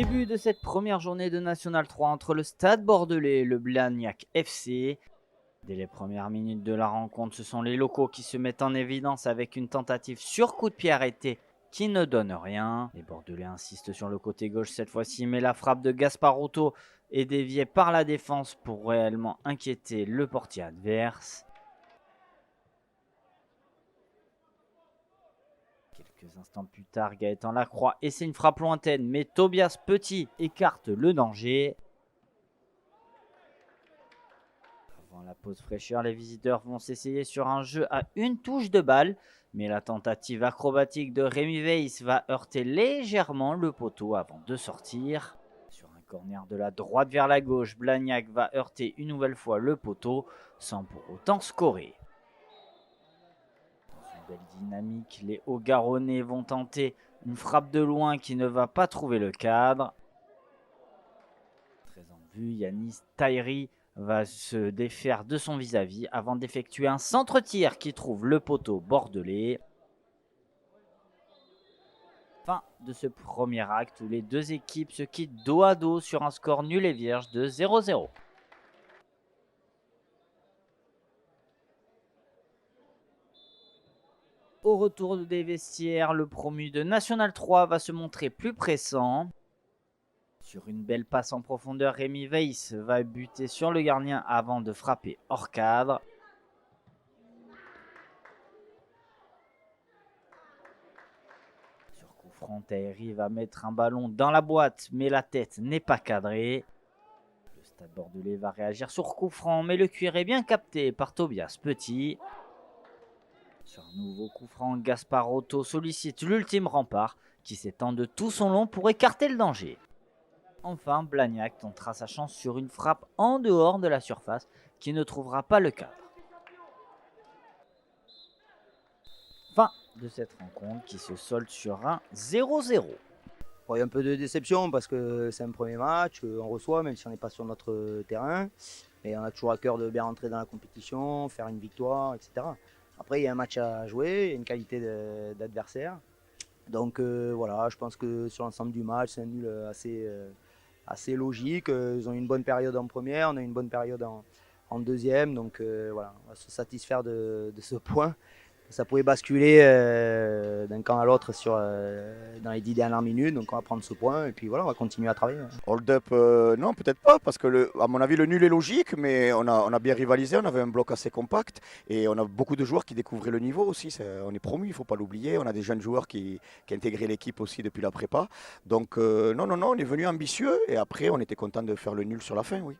Début de cette première journée de National 3 entre le Stade Bordelais et le Blagnac FC. Dès les premières minutes de la rencontre, ce sont les locaux qui se mettent en évidence avec une tentative sur coup de pied arrêté qui ne donne rien. Les Bordelais insistent sur le côté gauche cette fois-ci, mais la frappe de Gasparotto est déviée par la défense pour réellement inquiéter le portier adverse. Quelques instants plus tard, Gaëtan Lacroix essaie une frappe lointaine, mais Tobias Petit écarte le danger. Avant la pause fraîcheur, les visiteurs vont s'essayer sur un jeu à une touche de balle, mais la tentative acrobatique de Rémi Weiss va heurter légèrement le poteau avant de sortir. Sur un corner de la droite vers la gauche, Blagnac va heurter une nouvelle fois le poteau sans pour autant scorer. Dans une belle dynamique, les Hauts-Garonnais vont tenter une frappe de loin qui ne va pas trouver le cadre. Très en vue, Yanis Tahiri va se défaire de son vis-à-vis avant d'effectuer un centre-tir qui trouve le poteau bordelais. Fin de ce premier acte où les deux équipes se quittent dos à dos sur un score nul et vierge de 0-0. Au retour des vestiaires, le promu de National 3 va se montrer plus pressant. Sur une belle passe en profondeur, Rémi Weiss va buter sur le gardien avant de frapper hors cadre. Sur coup franc, Tahiri va mettre un ballon dans la boîte, mais la tête n'est pas cadrée. Le Stade Bordelais va réagir sur coup franc, mais le cuir est bien capté par Tobias Petit. Sur un nouveau coup franc, Gasparotto sollicite l'ultime rempart qui s'étend de tout son long pour écarter le danger. Enfin, Blagnac tentera sa chance sur une frappe en dehors de la surface qui ne trouvera pas le cadre. Fin de cette rencontre qui se solde sur un 0-0. Bon, il y a un peu de déception parce que c'est un premier match, on reçoit même si on n'est pas sur notre terrain. Mais on a toujours à cœur de bien rentrer dans la compétition, faire une victoire, etc. Après, il y a un match à jouer, il y a une qualité d'adversaire. Donc voilà, je pense que sur l'ensemble du match, c'est un nul assez logique. Ils ont eu une bonne période en première, on a eu une bonne période en deuxième. Donc voilà, on va se satisfaire de ce point. Ça pouvait basculer d'un camp à l'autre dans les 10 dernières minutes. Donc on va prendre ce point et puis voilà, on va continuer à travailler. Hold-up, non, peut-être pas, parce que à mon avis, le nul est logique, mais on a bien rivalisé, on avait un bloc assez compact et on a beaucoup de joueurs qui découvraient le niveau aussi. On est promu, il ne faut pas l'oublier. On a des jeunes joueurs qui intégré l'équipe aussi depuis la prépa. Donc, non, on est venu ambitieux et après, on était content de faire le nul sur la fin, oui.